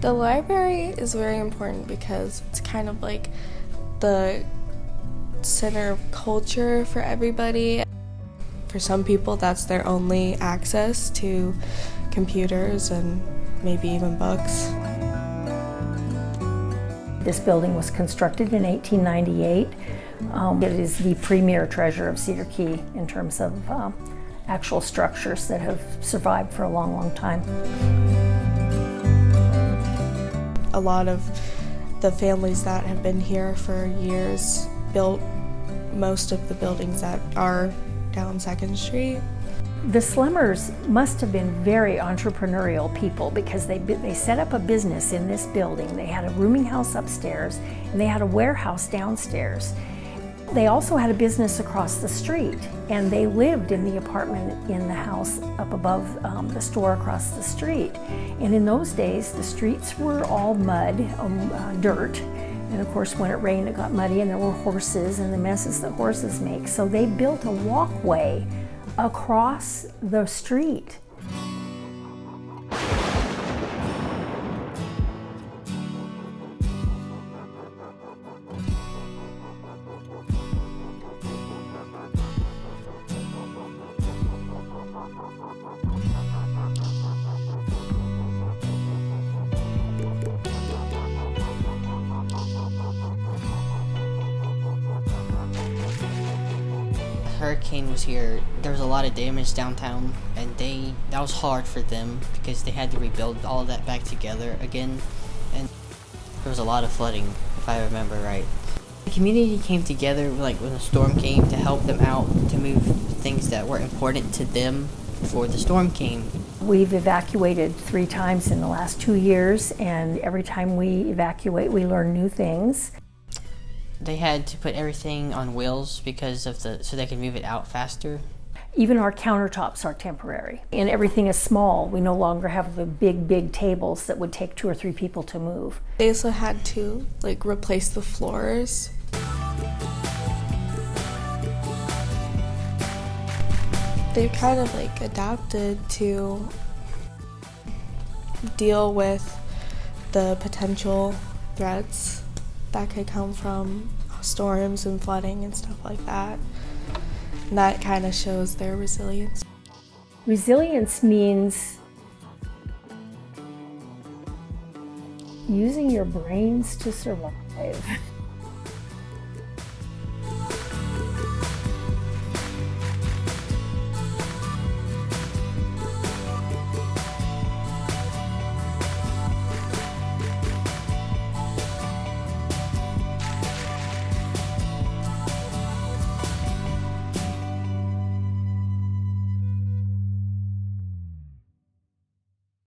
The library is very important because it's kind of like the center of culture for everybody. For some people, that's their only access to computers and maybe even books. This building was constructed in 1898. It is the premier treasure of Cedar Key in terms of actual structures that have survived for a long, long time. A lot of the families that have been here for years built most of the buildings that are down 2nd Street. The Schlemmers must have been very entrepreneurial people because they set up a business in this building. They had a rooming house upstairs and they had a warehouse downstairs. They also had a business across the street, and they lived in the apartment in the house up above the store across the street. And in those days, the streets were all mud, dirt. And of course, when it rained, it got muddy, and there were horses and the messes that horses make. So they built a walkway across the street. Hurricane was here, there was a lot of damage downtown, and that was hard for them because they had to rebuild all of that back together again, and there was a lot of flooding, if I remember right. The community came together like when the storm came to help them out, to move things that were important to them before the storm came. We've evacuated 3 times in the last 2 years, and every time we evacuate, we learn new things. They had to put everything on wheels because of so they could move it out faster. Even our countertops are temporary, and everything is small. We no longer have the big tables that would take 2 or 3 people to move. They also had to replace the floors. They've kind of adapted to deal with the potential threats that could come from storms and flooding and stuff like that. And that kind of shows their resilience. Resilience means using your brains to survive.